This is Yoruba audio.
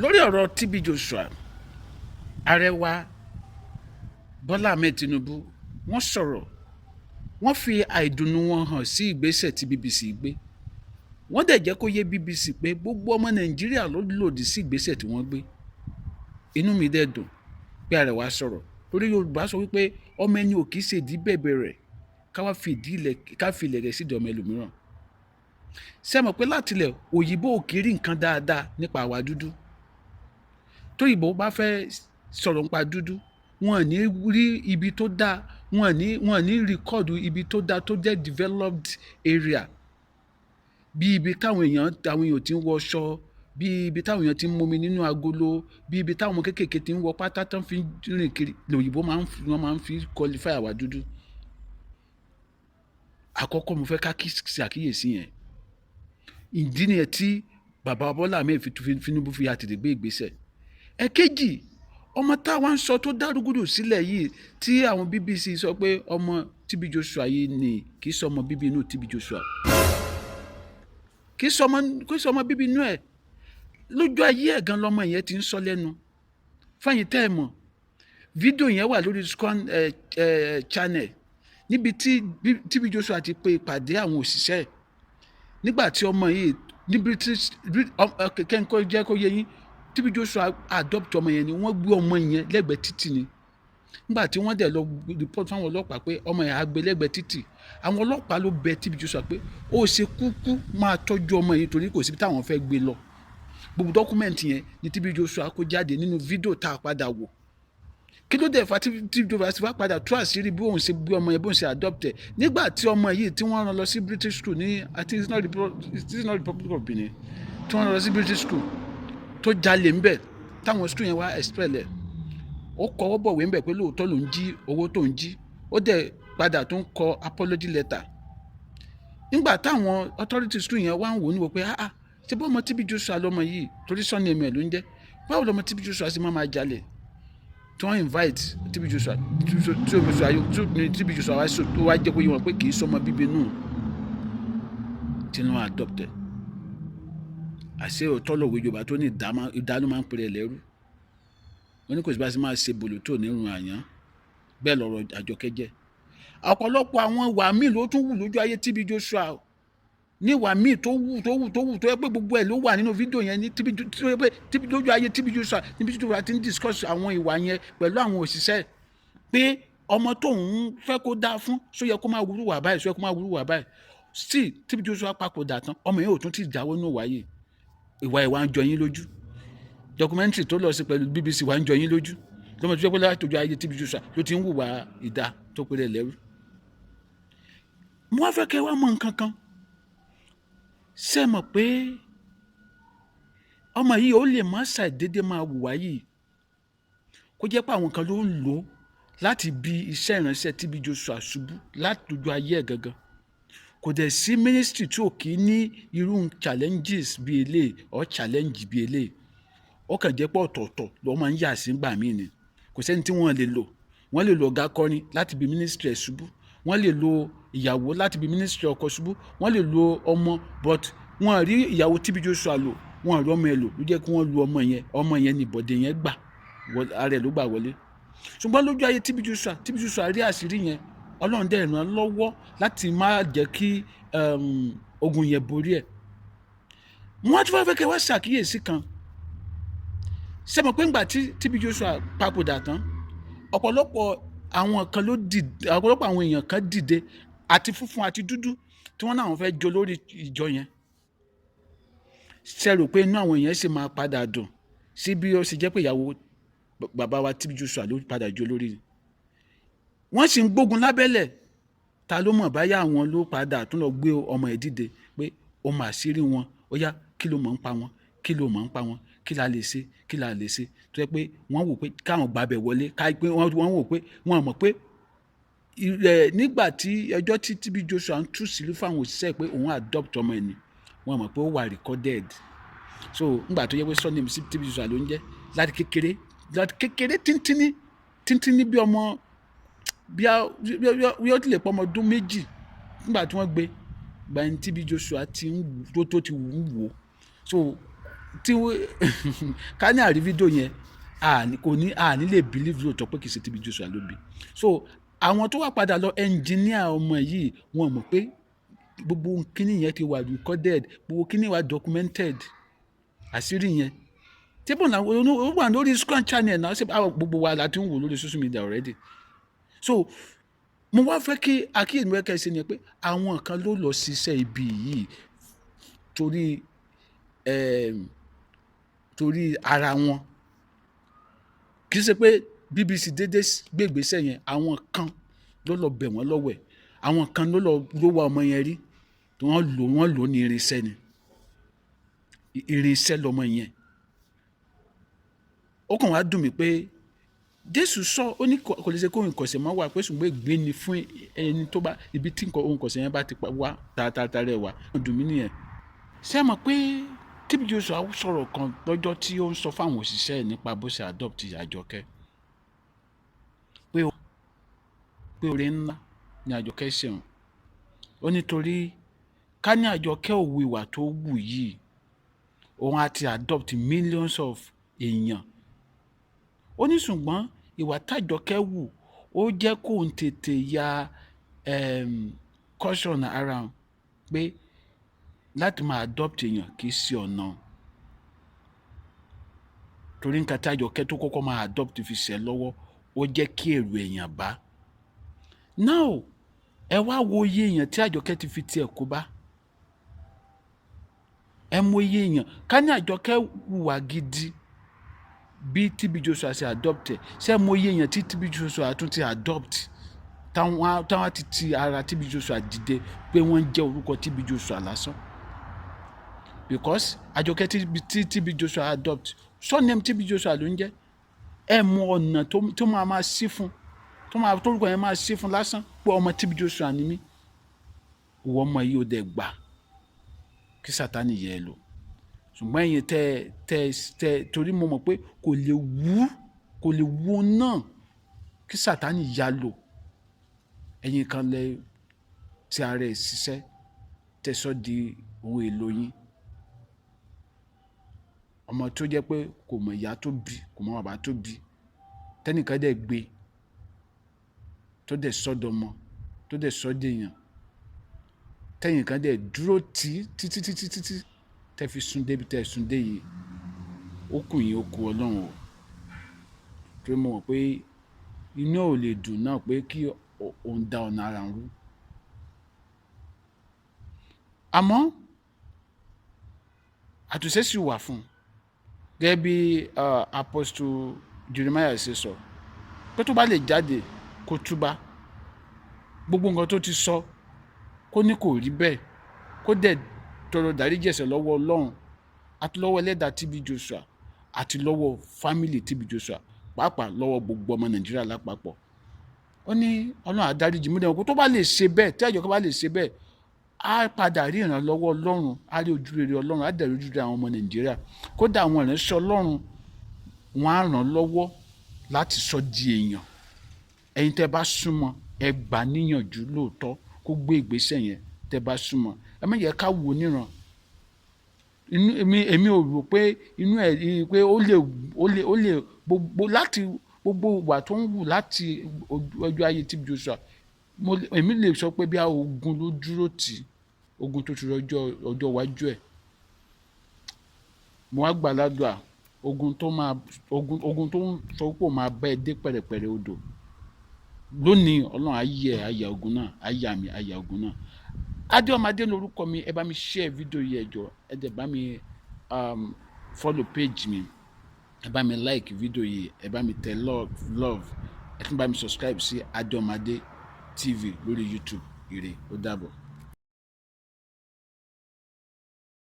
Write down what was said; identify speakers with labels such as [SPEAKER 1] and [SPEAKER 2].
[SPEAKER 1] lórí ọ̀rọ̀ TB Joshua, ààrẹ wa Bọ́lá Ahmed Tinubu wọ́n sọ̀rọ̀, wọ́n fi àìdùnnú wọn hàn sí ìgbésẹ̀ tí BBC gbé. Wọ́n dẹ̀ jẹ́ kó yé BBC pé gbogbo ọmọ Nàìjíríà ló lòdì sí ìgbésẹ̀ tí wọ́n gbé. Inú mi dẹ̀ dùn pé ààrẹ wa sọ̀rọ̀, torí Yorùbá sọ wípé ọmọ ẹni ò kì í ṣe ìdí bẹ̀bẹ̀ rẹ̀ ká fi ilẹ̀ rẹ̀ sídìí ọmọ ẹlòmíràn. Ṣé ẹ mọ̀ pé látilẹ̀ òyìnbó ò kì í rí nǹkan dáadáa nípa àwa dúdú. Tóyìnbó bá fẹ́ sọ̀rọ̀ nípa dúdú, wọn ò ní rí ibi tó dáa, wọn ò ní rìkọ́ọ̀dù ibi tó dáa tó jẹ́ developed area, bí ibi táwọn èèyàn ti ń wọṣọ, bí ibi táwọn èèyàn ti ń momi nínú agolo, bí ibi táwọn ọmọ kéékèèké ti ń wọ pátá tán fi ń rìn kiri. Lòyìnbó máa ń fi qualify àwa dúdú. Àkọ́kọ́ mo fẹ́ ká ṣàkíyèsí yẹn. Ìdí nìyẹn tí bàbá Bọ́lá Ahmed Tinubu fi àtètè gbé ìgbésẹ̀. Ẹ̀kejì, ọmọ táwa ń sọ tó dárúgúdù sílẹ̀ yìí tí àwọn BBC sọ pé ọmọ TB Joshua yìí ni kì í sọ ọmọ bíbí inú TB Joshua, kì í sọ ọmọ bíbí inú ẹ̀. Lójú ayé ẹ̀ gan lọmọ yẹn ti ń sọ lẹ́nu. Fẹ́yìn tẹ́ ẹ mọ̀, fídíò yẹn wà lórí Scan channel níbi tí TB Joshua ti pe ìpàdé àwọn òṣìṣẹ́ ẹ̀ nígbà tí ọmọ yìí ní British kẹ́ńkọ́ jẹ́ kó yé yín, TB Joshua adopt ọmọ yẹn ni wọ́n gbé ọmọ yẹn lẹ́gbẹ̀ẹ́ títì ni. Nígbà tí wọ́n dẹ̀ lọ report fáwọn ọlọ́pàá pé ọmọ yẹn á gbé lẹ́gbẹ̀ẹ́ títì, àwọn ọlọ́pàá ló bẹ TB Joshua pé ó ṣe kúkú máa tọ́jú ọmọ yìí torí kò síbi táwọn fẹ́ gbé lọ. Gbogbo dọ́kúmẹ̀ntì yẹn ni TB Joshua kó jáde nínú fídíò tá a padà wò. Kí ló dé fa TB Joshua ti wá padà tú àṣírí bí òun ṣe gbé ọmọ yẹn, bí òun ṣe adopt ẹ̀, nígbà tí ọmọ yìí tí wọ́n rán lọ sí British school ní it's not Republic of Benin, tí wọ́n rán lọ sí British school tó jalè ńbẹ̀, táwọn school yẹn wá expel ẹ̀. Ó kọwọ́ bọ̀wé ńbẹ̀ pé lóòótọ́ ló ń jí owó tó ń jí. Ó dẹ̀ padà tó ń kọ apology letter. Nígbà táwọn authority school yẹn wá ń wò ó níwò pé ṣé bọ́ ọmọ TB Joshua lọmọ yìí, torí sọ́ni ẹ̀mí ẹ̀ ló ń jẹ́, báwo lọmọ TB Joshua sì máa jalè? Tí wọ́n invite TB Joshua wá sọ tó wá jẹ́ kó yé wọn pé kì í sọmọ bíbí inú tí wọ́n adopted. Àṣé òótọ́ lòwe Yorùbá tó ní ìdánú máa ń pèrè lẹ́rú. Wọ́n ní kò sí bá ṣe máa ṣe bòlò tó nírun àyàn, bẹ́ẹ̀ lọ̀rọ̀ Àjọkẹ́ jẹ́. Ọ̀pọ̀lọpọ̀ àwọn ìwà míì ló tún wù lójú ayé TB Joshua, ní ìwà míì tó wù tó yẹ pé gbogbo ẹ̀ ló wà nínú fídíò yẹn ní lójú ayé TB Joshua, níbi tí Joshua ti ń discuss àwọn ìwà yẹn pẹ̀lú àwọn òṣìṣẹ́ pé ọmọ tóun fẹ́ kó dáa fún ṣó yẹ kó máa wúrú wà báyìí, ṣó yẹ kó máa wúrú wà báyìí. Still TB Joshua papòdà tán, ọmọ yẹn ò tún ti jáwọ́ nínú ìwà yìí. Ìwà ń jọ yín lójú. Documentary tó lọ sí pẹ̀lú BBC wà ń jọ yín lójú. Lọ́mọ tó jẹ́ pé látọjú ayé TB Joshua ló ti ń hùwà ìdá tó péré lẹ́rú. Mo wá fẹ́ kẹ́ wá mọ̀ nǹkan kan. Ṣé ẹ mọ̀ pé ọmọ yìí ó lè má ṣàìdédé máa hùwà yìí, kó jẹ́ pé àwọn kan ló ń lò ó láti bí iṣẹ́ ìránṣẹ́ TB Joshua ṣubú látọjú ayé ẹ̀ gangan. Kò dẹ̀ sí ministry tí ò kì í ní irú challenges bíi eléyìí or challenge bíi eléyìí. Ó kàn jẹ́ pé ọ̀tọ̀ọ̀tọ̀ ló máa ń yà sí gbà míì ni. Kò sẹ́ni tí wọ́n lè lò. Wọ́n lè lo ọ̀gá akọrin láti bí ministry ẹ̀ ṣubú. Wọ́n lè lo ìyàwó láti bí ministry ọkọ ṣubú. Wọ́n lè lo ọmọ, but wọ́n rí ìyàwó TB Joshua lò, wọ́n rí ọmọ ẹ̀ lò, ló jẹ́ kí wọ́n lu ọmọ yẹn ní ìbọ̀dé yẹn gbà, ara ẹ̀ ló gbà wọlé. Ṣùgbọ́n lójú ayé TB Joshua rí àṣírí yẹn, Ọlọ́run dẹ̀ ràn án lọ́wọ́ láti má jẹ́ kí ogun yẹn borí ẹ̀. Wọ́n tún fẹ́ kẹ́ wá ṣàkíyèsí kan. Ṣé mọ̀ pé ńgbà tí TB Joshua papòdà tán, ọ̀pọ̀lọpọ̀ àwọn èèyàn kan dìde, àti funfun àti dúdú, tí wọ́n náà fẹ́ jó lórí ìjọ yẹn. Ṣé rò pé inú àwọn èèyàn sì máa padà dùn sí bí ó ṣe jẹ́ pé ìyàwó bàbá wa TB Joshua ló padà jó lórí ni? Wọ́n sì ń gbógun lábẹ́lẹ̀. Ta ló mọ̀ báyà àwọn ló padà tún lọ gbé ọmọ ẹ̀ dìde pé ó máa ṣírí wọn, ó yá kí ló mọ̀ ń pa wọn, kí ló mọ̀ ń pa wọn, kí la lè ṣe, kí la lè ṣe, tó yẹ pé wọ́n wò pé káwọn gbàbẹ̀ wọlé, pé wọ́n wò pé wọ́n mọ̀ pé nígbà tí ẹjọ́ tí TB Joshua ń tú sílùú fáwọn òṣìṣẹ́ pé òun adopt ọmọ ẹ̀ ni, wọ́n mọ̀ pé ó wà recorded. So nígbà tó yẹ pé surname TB Joshua ló ń jẹ́ láti kékeré tíntínní bí ọmọ bí ó tilẹ̀ pọ̀ ọmọ ọdún méjì nígbà tí wọ́n gbé, ìgbà yẹn TB Joshua tó ti wù ú wò. So tí ká ní àrí fídíò yẹn àní lè believe lóòótọ́ pé kì í ṣe TB Joshua ló bí. So àwọn tó wà padà lọ engineer ọmọ yìí wọn mọ̀ pé gbogbo kíní yẹn ti wà recorded, gbogbo kíní wà documented, àṣírí yẹn tébù náà ó wà lórí Scrum channel náà ṣe gbogbo wa la ti ń wò lórí social media already. So mo wá fẹ́ kí àkíyèsí mi kẹ́ ṣe ni pé àwọn kan ló lọ ṣiṣẹ́ ibi yìí torí ara wọn, kì í ṣe pé BBC dédé gbé ìgbésẹ̀ yẹn, àwọn kan ló lọ bẹ̀ wọ́n lọ́wọ́ ẹ̀, àwọn kan ló wá ọmọ yẹn rí, wọ́n lò ní irinṣẹ́ ni, irinṣẹ́ lọmọ yẹn. Ó kàn wá dùn mí pé Jésù sọ ó ní kò lè ṣe kó ìkọ̀sẹ̀ máa wà pé ṣùgbọ́n ègbé ni fún ẹni tó bá ibi tí ohun ìkọ̀sẹ̀ yẹn bá ti wá tààtààtà rẹ̀ wá. Ó dùn mí nìyẹn. Ṣé ẹ mọ̀ pé TB Joshua sọ̀rọ̀ kan lọ́jọ́ tí ó ń sọ fáwọn òṣìṣẹ́ ẹ̀ nípa bó ṣe adopt Àjọkẹ́ pé oore ńlá ni Àjọkẹ́ ṣeun. Ó nítorí ká ní Àjọkẹ́ ò wu ìwà tó wù yìí, òun á ti adopt millions of èèyàn. Ó ní ṣùgbọ́n ìwà tàjọkẹ́ wù ó jẹ́ kó ń tètè ya caution ara pé láti máa adopt èèyàn kì í ṣe ọ̀nà, torí nǹkan tàjọkẹ́ tó kọ́kọ́ máa adopt fi ṣẹ́ lọ́wọ́ ó jẹ́ kí èrò èèyàn bá. Now ẹ wá wo iye èèyàn tí Àjọkẹ́ ti fi tiẹ̀ kó bá. Ẹ mọ iye èèyàn, ká ní Àjọkẹ́ hùwà gidi bí TB Joshua ṣe adopt ẹ̀, ṣé mo iye èèyàn tí TB Joshua tún ti adopt táwọn ti ara TB Joshua dìde pé wọ́n jẹ́ orúkọ TB Joshua lásán. Because Àjọkẹ́ tí TB Joshua adopt surname TB Joshua ló ń jẹ́. Ẹ mọ ọ̀nà tó máa sí fún, tórúkọ yẹn máa sí fún lásán pé ọmọ TB Joshua ni mí. Ìwọ ọmọ yìí ò dẹ̀ gbà kí Sátánì yẹ ẹ lò. Ṣùgbọ́n ẹ̀yin tẹ́ torí mo mọ̀ pé kò lè wú náà kí Sátánì yá lò. Ẹ̀yin kan lẹ ti ara ẹ̀ ṣiṣẹ́ tẹ̀sọ́ di ohun èlò yín. Ọmọ tó jẹ́ pé kò mọ ìyá tó bí, kò mọ bàbá tó bí, tẹ́nìkan dẹ̀ gbé tó dẹ̀ sọ́dọ̀mọ tó dẹ̀ sọ́dẹ̀yàn, tẹ́yìn kan dẹ̀ dúró títí tẹ́ fi sún débi tẹ́ sún dé yìí. Ó kù yín, ó kù Ọlọ́run o. Torí mo mọ̀ pé inú ò lè dùn náà pé kí òun da ọ̀nà ara rú. Àmọ́ àtúnṣe sì wà fún un. Gẹ́gẹ́ bí Apostle Jeremiah ṣe sọ pé tó bá lè jáde kó túbá, gbogbo nǹkan tó ti sọ kó ní kò rí bẹ́ẹ̀, kó dẹ̀ tọrọ dáríjì ẹ̀ṣẹ̀ lọ́wọ́ Ọlọ́run àti lọ́wọ́ ẹlẹ́dàá TB Joshua àti lọ́wọ́ fámìlì TB Joshua, pàápàá lọ́wọ́ gbogbo ọmọ Nàìjíríà lápapọ̀. Ó ní Ọlọ́run á dáríjì mú dẹ̀wọ̀n kó tó bá lè ṣe bẹ́ẹ̀, tí Àjọkẹ́ bá lè ṣe bẹ́ẹ̀, á padà rí ìrànlọ́wọ́ Ọlọ́run, á rí ojúrere Ọlọ́run, á dẹ̀ rí ojúrere àwọn ọmọ Nàìjíríà. Kódà àwọn ìránṣẹ́ Ọlọ́run wọn á ràn lọ́wọ́ láti sọ di èèyàn. Ẹ̀yin tẹ́ bá súnmọ́ ẹ gbà níyànjú lóòótọ́ kó gbé ìgbésẹ̀ yẹn tẹ́ bá súnmọ́. Ẹ má yẹ ká wò níran. Èmi ò rò pé inú ẹ̀ pé ó lè gbogbo láti gbogbo ìwà tó ń wù láti ọjọ́ ayé TB Joshua, èmi lè sọ pé bí a ogun ló dúró tì, ogun tó ti ọjọ́ iwájú ẹ̀. Mo wá gbàládùá ogun tó ń sọ pé ó máa bá ẹ dé pẹ̀rẹ̀pẹ̀rẹ̀ odò. Lónìí Ọlọ́run á yẹ ogun náà, á yà ogun náà. Adéọmọdé lórúkọ mi. Ẹ bá mi share fídíò yìí ẹ jọ̀ọ́. Ẹ dẹ̀ bá mi follow page mi. Ẹ bá mi like fídíò yìí. Ẹ bá mi tẹ love. Ẹ tún bá mi subscribe sí Adéọmọdé TV lórí YouTube. Ire, ó dàbọ̀.